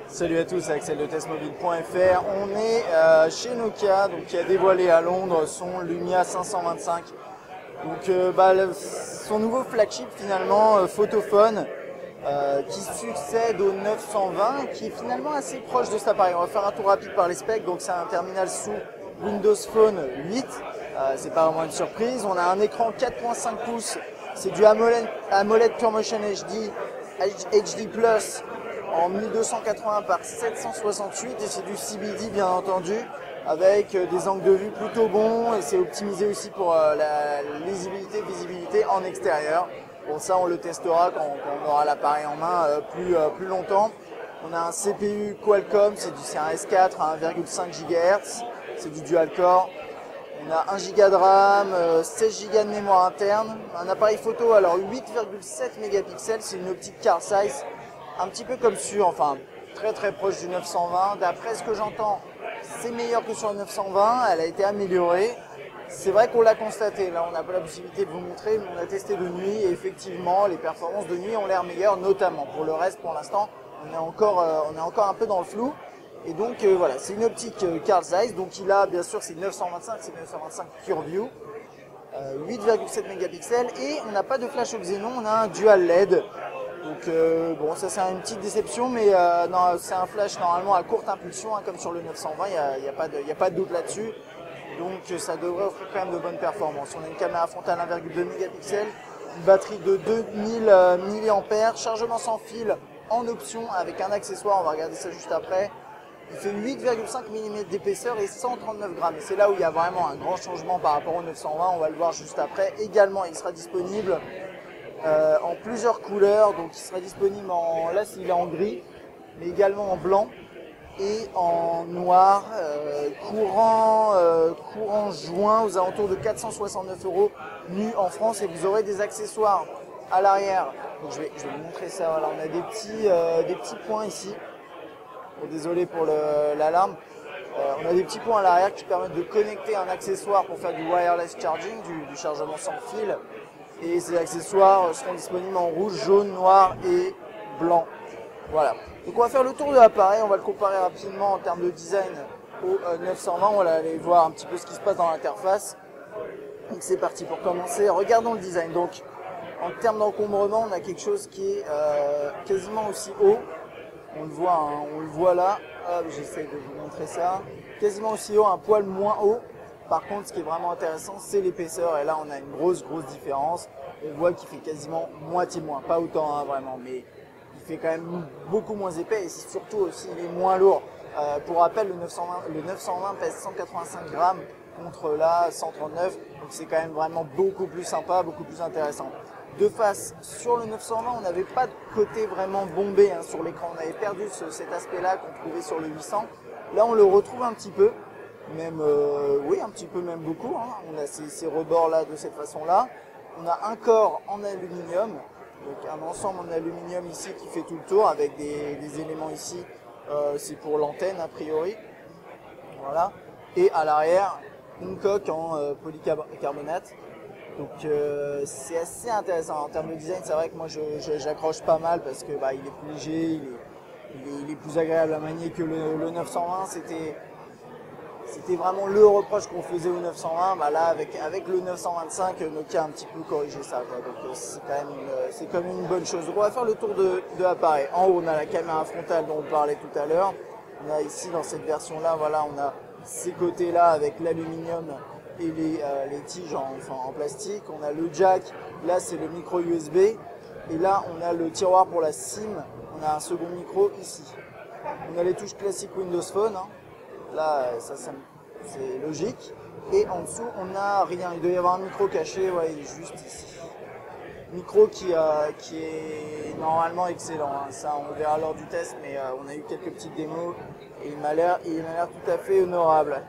Salut à tous, Axel de testmobile.fr. On est chez Nokia, donc, qui a dévoilé à Londres son Lumia 525. Donc, son nouveau flagship finalement, photophone, qui succède au 920, qui est finalement assez proche de cet appareil. On va faire un tour rapide par les specs. Donc c'est un terminal sous Windows Phone 8. C'est pas vraiment une surprise. On a un écran 4.5 pouces. C'est du AMOLED PureMotion HD Plus en 1280 par 768 et c'est du CBD bien entendu, avec des angles de vue plutôt bons, et c'est optimisé aussi pour la visibilité en extérieur. Bon, ça on le testera quand on aura l'appareil en main plus longtemps. On a un CPU Qualcomm, c'est un S4 à 1,5 GHz, c'est du dual core. On a 1 Go de RAM, 16 Go de mémoire interne, un appareil photo, alors 8,7 mégapixels, c'est une optique Carl Zeiss, un petit peu comme sur, enfin très proche du 920. D'après ce que j'entends, c'est meilleur que sur le 920, elle a été améliorée. C'est vrai qu'on l'a constaté, là on n'a pas la possibilité de vous montrer, mais on a testé de nuit et effectivement les performances de nuit ont l'air meilleures, notamment. Pour le reste, pour l'instant, on est encore un peu dans le flou. Et donc voilà, c'est une optique Carl Zeiss, donc il a bien sûr c'est 925, c'est 925 PureView, 8,7 mégapixels et on n'a pas de flash au xénon, on a un dual LED. Donc bon, ça c'est une petite déception, mais non, c'est un flash normalement à courte impulsion, hein, comme sur le 920, il n'y a pas de doute là-dessus. Donc ça devrait offrir quand même de bonnes performances. On a une caméra frontale 1,2 mégapixels, une batterie de 2000 mAh, chargement sans fil en option avec un accessoire, on va regarder ça juste après. Il fait 8,5 mm d'épaisseur et 139 grammes. Et c'est là où il y a vraiment un grand changement par rapport au 920, on va le voir juste après. Également, il sera disponible en plusieurs couleurs, donc il sera disponible là il est en gris, mais également en blanc et en noir, courant juin, aux alentours de 469 € nu en France, et vous aurez des accessoires à l'arrière. Donc je vais vous montrer ça. Voilà, on a des petits points ici. Bon, désolé pour l'alarme. On a des petits points à l'arrière qui permettent de connecter un accessoire pour faire du wireless charging, du chargement sans fil. Et ces accessoires seront disponibles en rouge, jaune, noir et blanc. Voilà. Donc on va faire le tour de l'appareil, on va le comparer rapidement en termes de design au 920. On va aller voir un petit peu ce qui se passe dans l'interface. Donc c'est parti pour commencer. Regardons le design. Donc en termes d'encombrement, on a quelque chose qui est quasiment aussi haut. On le voit là. J'essaie de vous montrer ça. Quasiment aussi haut, un poil moins haut. Par contre, ce qui est vraiment intéressant, c'est l'épaisseur. Et là, on a une grosse différence. On voit qu'il fait quasiment moitié moins. Pas autant, hein, vraiment, mais il fait quand même beaucoup moins épais. Et surtout aussi, il est moins lourd. Pour rappel, le 920 pèse 185 grammes contre là 139. Donc c'est quand même vraiment beaucoup plus sympa, beaucoup plus intéressant. De face, sur le 920, on n'avait pas de côté vraiment bombé, hein, sur l'écran. On avait perdu cet aspect-là qu'on trouvait sur le 800. Là, on le retrouve un petit peu. Même, oui, un petit peu, même beaucoup, hein. On a ces rebords-là de cette façon-là. On a un corps en aluminium, donc un ensemble en aluminium ici qui fait tout le tour avec des éléments ici. C'est pour l'antenne a priori. Voilà. Et à l'arrière, une coque en polycarbonate. Donc c'est assez intéressant. En termes de design, c'est vrai que moi j'accroche pas mal parce que il est plus léger, il est plus agréable à manier que le 920. C'était vraiment le reproche qu'on faisait au 920. Là, avec le 925, Nokia a un petit peu corrigé ça, quoi. Donc c'est quand même une bonne chose. Donc on va faire le tour de l'appareil. En haut, on a la caméra frontale dont on parlait tout à l'heure. On a ici, dans cette version-là, voilà, on a ces côtés-là avec l'aluminium et les tiges en plastique. On a le jack, là c'est le micro USB. Et là, on a le tiroir pour la SIM. On a un second micro ici. On a les touches classiques Windows Phone, hein. Là, ça c'est logique. Et en dessous, on n'a rien. Il doit y avoir un micro caché, ouais, juste ici. Micro qui est normalement excellent, hein. Ça, on le verra lors du test, mais on a eu quelques petites démos et il m'a l'air tout à fait honorable.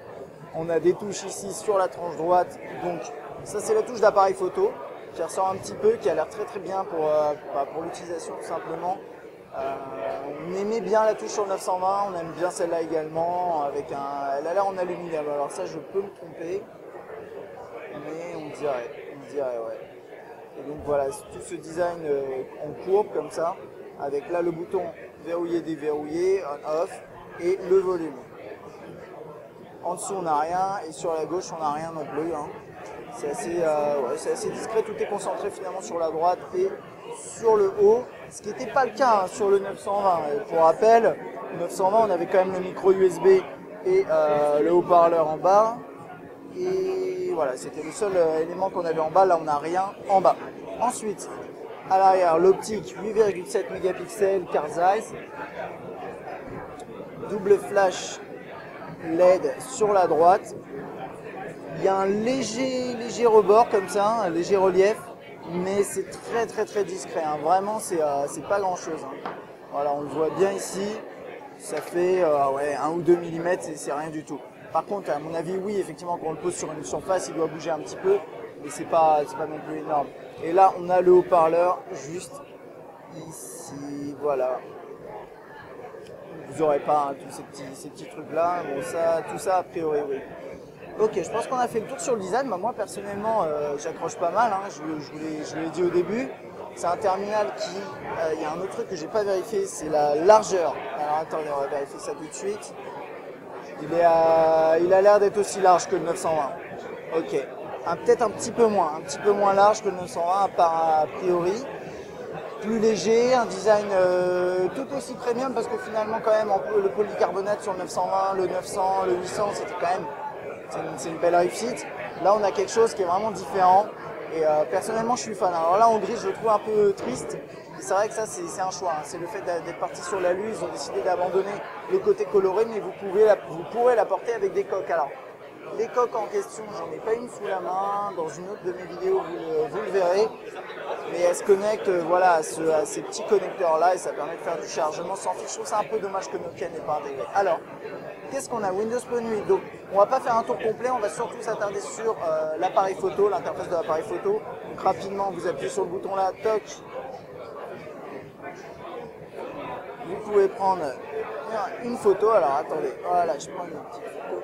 On a des touches ici sur la tranche droite. Donc, ça, c'est la touche d'appareil photo qui ressort un petit peu, qui a l'air très bien pour l'utilisation tout simplement. On aimait bien la touche sur le 920, on aime bien celle-là également, elle a l'air en aluminium, alors ça je peux me tromper, mais on dirait ouais. Et donc voilà, tout ce design en courbe comme ça, avec là le bouton verrouiller, déverrouiller, on-off, et le volume. En dessous, on n'a rien, et sur la gauche, on n'a rien non plus. Hein. C'est assez discret, tout est concentré finalement sur la droite et sur le haut, ce qui n'était pas le cas hein, sur le 920. Pour rappel, le 920, on avait quand même le micro USB et le haut-parleur en bas. Et voilà, c'était le seul élément qu'on avait en bas. Là, on n'a rien en bas. Ensuite, à l'arrière, l'optique 8,7 mégapixels Carl Zeiss. Double flash LED sur la droite. Il y a un léger rebord comme ça, un léger relief, mais c'est très discret. Hein. Vraiment, c'est pas grand chose. Hein. Voilà, on le voit bien ici. Ça fait 1 ou 2 mm, c'est rien du tout. Par contre, à mon avis, oui, effectivement, quand on le pose sur une surface, il doit bouger un petit peu, mais c'est pas non plus énorme. Et là, on a le haut-parleur juste ici, voilà. Vous n'aurez pas hein, tous ces petits trucs-là. Bon, tout ça, a priori, oui. Ok, je pense qu'on a fait le tour sur le design. Bah, moi, personnellement, j'accroche pas mal. Hein. Je vous l'ai dit au début. C'est un terminal qui... Il y a un autre truc que j'ai pas vérifié, c'est la largeur. Alors, attendez, on va vérifier ça tout de suite. Il a l'air d'être aussi large que le 920. Ok. Peut-être un petit peu moins large que le 920 a priori. Plus léger, un design tout aussi premium parce que finalement quand même le polycarbonate sur le 920, le 900, le 800, c'était quand même c'est une belle réussite. Là on a quelque chose qui est vraiment différent et personnellement je suis fan. Alors là en gris je le trouve un peu triste. C'est vrai que ça c'est un choix, hein. C'est le fait d'être parti sur l'alu, ils ont décidé d'abandonner le côté coloré mais vous pourrez la porter avec des coques. Alors les coques en question, j'en ai pas une sous la main, dans une autre de mes vidéos vous le verrez. Mais elle se connecte voilà, à ces petits connecteurs là et ça permet de faire du chargement sans fil. Je trouve ça un peu dommage que Nokia n'ait pas intégré. Alors, qu'est-ce qu'on a? Windows Phone 8. Donc, on va pas faire un tour complet, on va surtout s'attarder sur l'appareil photo, l'interface de l'appareil photo. Donc, rapidement, vous appuyez sur le bouton là, toc. Vous pouvez prendre une photo. Alors, attendez, voilà, je prends une petite photo.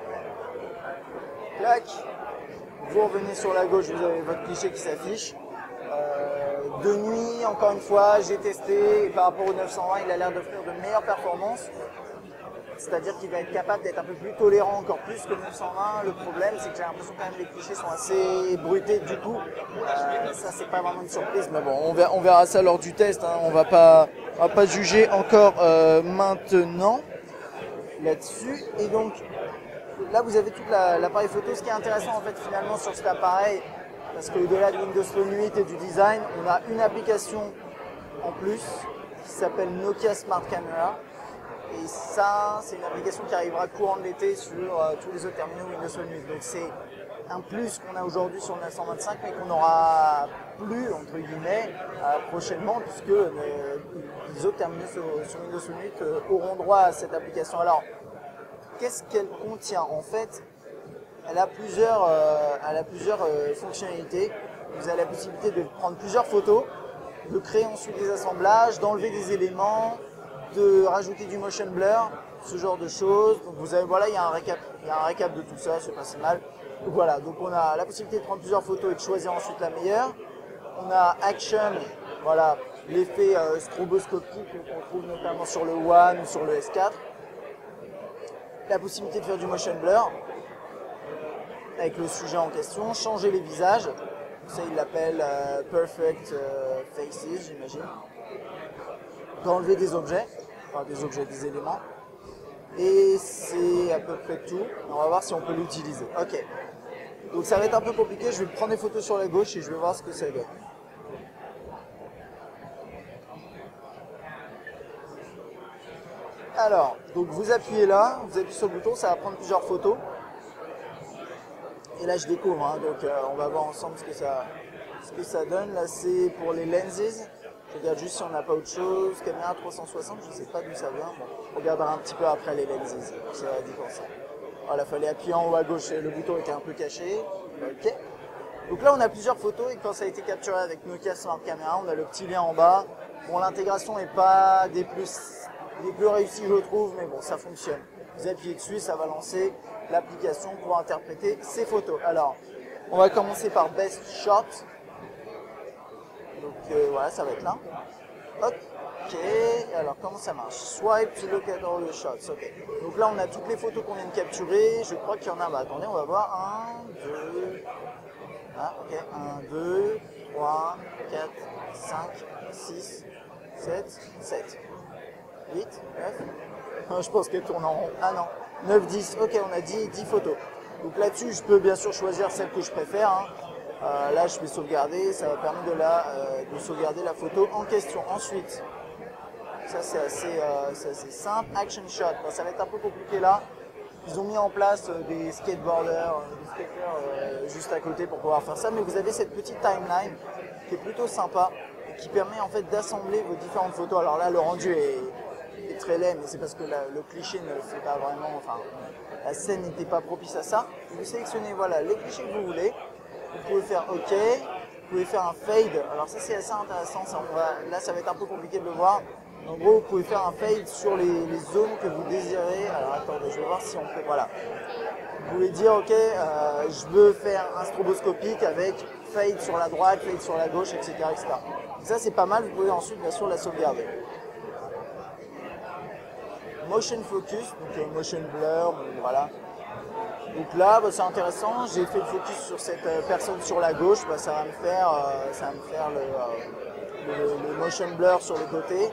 Clac. Vous revenez sur la gauche, vous avez votre cliché qui s'affiche. De nuit, encore une fois, j'ai testé et par rapport au 920, il a l'air d'offrir de meilleures performances. C'est-à-dire qu'il va être capable d'être un peu plus tolérant, encore plus que le 920. Le problème, c'est que j'ai l'impression quand même que les clichés sont assez bruités. Du coup, ça, c'est pas vraiment une surprise. Mais bon, on verra ça lors du test. Hein. On va pas juger encore maintenant là-dessus. Et donc, là, vous avez tout l'appareil photo. Ce qui est intéressant, en fait, finalement, sur cet appareil, parce qu'au-delà de Windows Phone 8 et du design, on a une application en plus qui s'appelle Nokia Smart Camera. Et ça, c'est une application qui arrivera courant de l'été sur tous les autres terminaux Windows Phone 8. Donc c'est un plus qu'on a aujourd'hui sur le 925, mais qu'on n'aura plus, entre guillemets, prochainement, puisque les autres terminaux sur Windows Phone 8 auront droit à cette application. Alors, qu'est-ce qu'elle contient? En fait, elle a plusieurs fonctionnalités. Vous avez la possibilité de prendre plusieurs photos, de créer ensuite des assemblages, d'enlever des éléments, de rajouter du motion blur, ce genre de choses. Donc vous avez, voilà, il y a un récap de tout ça, c'est pas si mal. Donc voilà, donc on a la possibilité de prendre plusieurs photos et de choisir ensuite la meilleure. On a Action, voilà, l'effet stroboscopique qu'on trouve notamment sur le One ou sur le S4. La possibilité de faire du motion blur avec le sujet en question, changer les visages, ça il l'appelle Perfect Faces, j'imagine. D'enlever des objets, enfin des éléments. Et c'est à peu près tout. On va voir si on peut l'utiliser. Ok. Donc ça va être un peu compliqué, je vais prendre des photos sur la gauche et je vais voir ce que ça donne. Alors, donc vous appuyez là, vous appuyez sur le bouton, ça va prendre plusieurs photos. Et là je découvre, hein, donc on va voir ensemble ce que ça donne. Là c'est pour les lenses. Je regarde juste si on n'a pas autre chose. Caméra 360, je ne sais pas d'où ça vient. Bon, on regardera un petit peu après les lenses. Ça va dire comme ça. Voilà, il fallait appuyer en haut à gauche, le bouton était un peu caché. Ok. Donc là on a plusieurs photos et quand ça a été capturé avec Nokia Smart Camera, on a le petit lien en bas. Bon, l'intégration n'est pas des plus réussies je trouve, mais bon, ça fonctionne. Vous appuyez dessus, ça va lancer l'application pour interpréter ces photos. Alors, on va commencer par Best Shot. Donc voilà, ça va être là. Hop. Ok, alors comment ça marche? Swipe to look at all your shots. Ok, donc là on a toutes les photos qu'on vient de capturer. Je crois qu'il y en a, bah attendez, on va voir. 1, 2, ah, ok, 1, 2, 3, 4, 5, 6, 7, 7, 8, 9. Je pense qu'elle tourne en rond. Ah non, 9, 10. Ok, on a 10 photos. Donc là-dessus, je peux bien sûr choisir celle que je préfère. Hein. Là, je vais sauvegarder. Ça va permettre de sauvegarder la photo en question. Ensuite, ça c'est assez simple. Action shot. Bon, ça va être un peu compliqué là. Ils ont mis en place des skateboarders, des skaters juste à côté pour pouvoir faire ça. Mais vous avez cette petite timeline qui est plutôt sympa et qui permet en fait d'assembler vos différentes photos. Alors là, le rendu est très laid, mais c'est parce que le cliché ne fait pas vraiment, enfin, la scène n'était pas propice à ça. Vous sélectionnez voilà, les clichés que vous voulez. Vous pouvez faire OK, vous pouvez faire un fade. Alors ça c'est assez intéressant, ça, là ça va être un peu compliqué de le voir. En gros, vous pouvez faire un fade sur les zones que vous désirez. Alors attendez, je vais voir si on peut, voilà. Vous pouvez dire OK, je veux faire un stroboscopique avec fade sur la droite, fade sur la gauche, etc. etc. Et ça c'est pas mal, vous pouvez ensuite bien sûr la sauvegarder. Motion focus, donc motion blur, voilà. Donc là, bah, c'est intéressant, j'ai fait le focus sur cette personne sur la gauche, bah, ça va me faire le motion blur sur les côtés.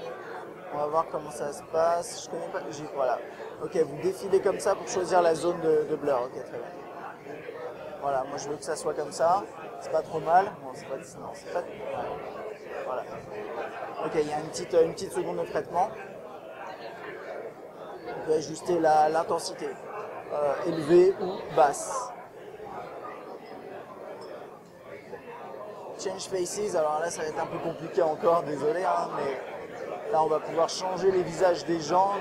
On va voir comment ça se passe, je connais pas, voilà. Ok, vous défilez comme ça pour choisir la zone de blur, ok, très bien. Voilà, moi je veux que ça soit comme ça, c'est pas trop mal, bon, c'est pas, non, c'est pas, voilà. Ok, il y a une petite seconde de traitement. On peut ajuster l'intensité, élevée ou basse. Change faces, alors là ça va être un peu compliqué encore, désolé, hein, mais là on va pouvoir changer les visages des gens.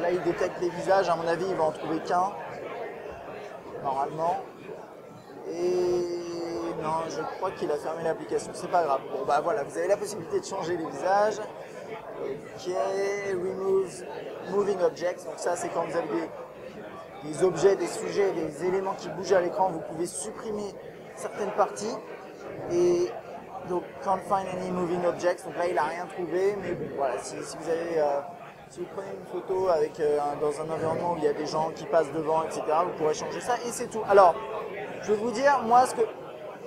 Là il détecte les visages, à mon avis il va en trouver qu'un, normalement. Et non, je crois qu'il a fermé l'application, c'est pas grave. Bon bah voilà, vous avez la possibilité de changer les visages. Ok, remove moving objects, donc ça c'est quand vous avez des objets, des sujets, des éléments qui bougent à l'écran, vous pouvez supprimer certaines parties. Et donc can't find any moving objects, donc là il n'a rien trouvé, mais bon voilà, si vous prenez une photo avec, dans un environnement où il y a des gens qui passent devant, etc., vous pourrez changer ça et c'est tout. Alors, je vais vous dire, moi,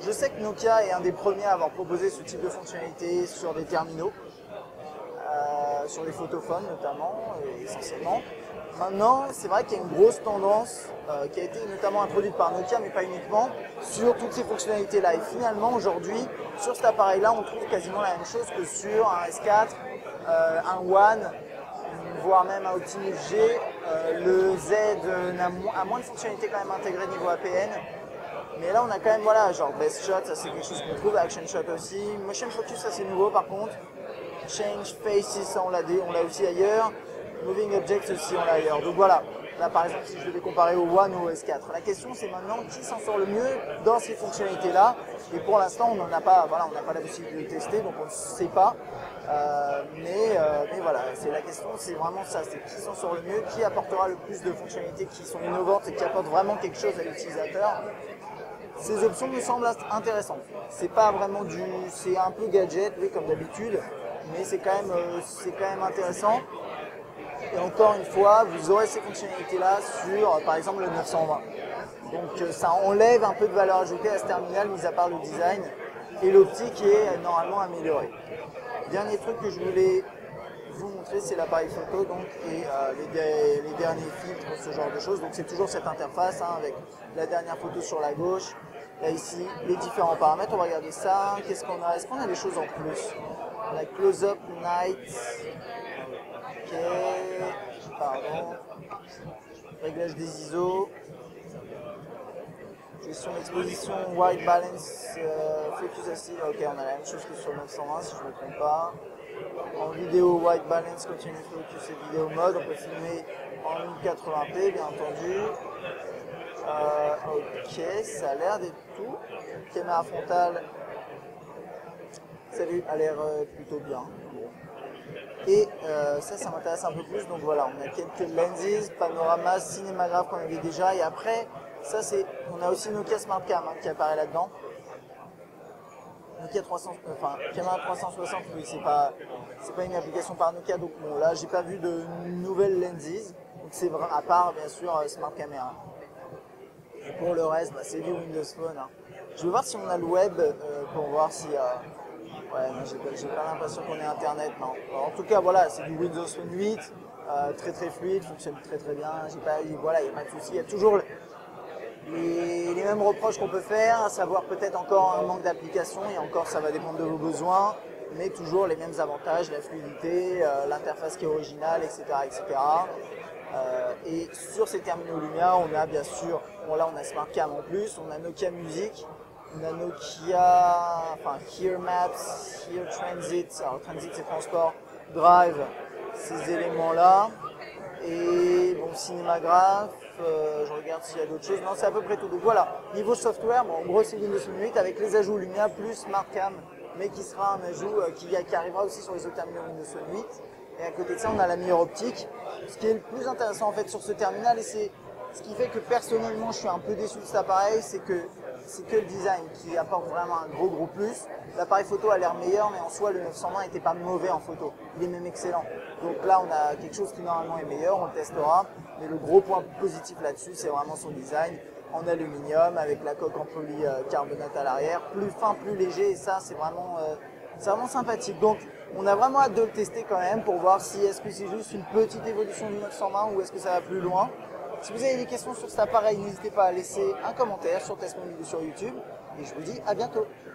je sais que Nokia est un des premiers à avoir proposé ce type de fonctionnalité sur des terminaux. Sur les photophones notamment, essentiellement. Maintenant, c'est vrai qu'il y a une grosse tendance qui a été notamment introduite par Nokia, mais pas uniquement, sur toutes ces fonctionnalités-là. Et finalement, aujourd'hui, sur cet appareil-là, on trouve quasiment la même chose que sur un S4, un One, voire même un Optimus G. Le Z a moins de fonctionnalités quand même intégrées niveau APN. Mais là, on a quand même, voilà, genre Best Shot, ça c'est quelque chose qu'on trouve, Action Shot aussi. Motion Focus, ça c'est nouveau par contre. Change Faces, ça on l'a aussi ailleurs. Moving Objects aussi on l'a ailleurs. Donc voilà, là par exemple si je devais comparer au One ou au S4, la question c'est maintenant qui s'en sort le mieux dans ces fonctionnalités là. Et pour l'instant on n'en a pas, voilà, on n'a pas la possibilité de tester, donc on ne sait pas. Mais voilà, c'est la question, c'est vraiment ça, c'est qui s'en sort le mieux, qui apportera le plus de fonctionnalités qui sont innovantes et qui apportent vraiment quelque chose à l'utilisateur. Ces options me semblent intéressantes. C'est pas vraiment c'est un peu gadget, oui, comme d'habitude, mais c'est quand même intéressant. Et encore une fois, vous aurez ces fonctionnalités-là sur, par exemple, le 920. Donc ça enlève un peu de valeur ajoutée à ce terminal, mis à part le design, et l'optique est normalement améliorée. Dernier truc que je voulais vous montrer, c'est l'appareil photo donc, et les derniers filtres, ce genre de choses. Donc c'est toujours cette interface hein, avec la dernière photo sur la gauche. Là ici, les différents paramètres. On va regarder ça. Qu'est-ce qu'on a? Est-ce qu'on a des choses en plus? On a close-up, night. Ok. Pardon. Réglage des ISO. Gestion d'exposition, white balance, focus acide. Ok, on a la même chose que sur 920 si je ne me trompe pas. En vidéo, white balance, continue focus et vidéo mode. On peut filmer en 1080p, bien entendu. Ok, ça a l'air d'être tout. Caméra frontale, salut, a l'air plutôt bien. Et ça m'intéresse un peu plus. Donc voilà, on a quelques lenses, panorama, cinémagraphe qu'on avait déjà. Et après, ça on a aussi Nokia Smart Cam hein, qui apparaît là-dedans. Nokia 300, enfin Camera 360, oui, c'est pas une application par Nokia, donc bon là j'ai pas vu de nouvelles lenses, donc c'est vrai, à part bien sûr Smart Camera. Et pour le reste, bah, c'est du Windows Phone. Hein. Je vais voir si on a le web pour voir si. Ouais, non, j'ai pas l'impression qu'on ait internet, non. En tout cas, voilà, c'est du Windows Phone 8, très très fluide, fonctionne très très bien. Voilà, il n'y a pas de souci. Il y a toujours les mêmes reproches qu'on peut faire, à savoir peut-être encore un manque d'application, et encore ça va dépendre de vos besoins, mais toujours les mêmes avantages, la fluidité, l'interface qui est originale, etc. etc. Et sur ces terminaux Lumia, on a bien sûr, bon là on a SmartCam en plus, on a Nokia Music, on a Nokia, enfin Here Maps, Here Transit, alors Transit c'est transport, Drive, ces éléments-là, et bon Cinémagraphe, je regarde s'il y a d'autres choses, non c'est à peu près tout. Donc voilà, niveau software, bon, en gros c'est Windows Phone 8 avec les ajouts Lumia plus SmartCam, mais qui sera un ajout qui arrivera aussi sur les autres terminaux Windows Phone 8. Et à côté de ça, on a la meilleure optique. Ce qui est le plus intéressant en fait sur ce terminal, et c'est ce qui fait que personnellement je suis un peu déçu de cet appareil, c'est que le design qui apporte vraiment un gros plus. L'appareil photo a l'air meilleur, mais en soi le 920 n'était pas mauvais en photo, il est même excellent. Donc là on a quelque chose qui normalement est meilleur, on le testera, mais le gros point positif là-dessus c'est vraiment son design en aluminium avec la coque en polycarbonate à l'arrière, plus fin, plus léger, et ça c'est vraiment sympathique. Donc on a vraiment hâte de le tester quand même pour voir si est-ce que c'est juste une petite évolution du 920 ou est-ce que ça va plus loin. Si vous avez des questions sur cet appareil, n'hésitez pas à laisser un commentaire sur Test Mon Vidéo sur YouTube et je vous dis à bientôt.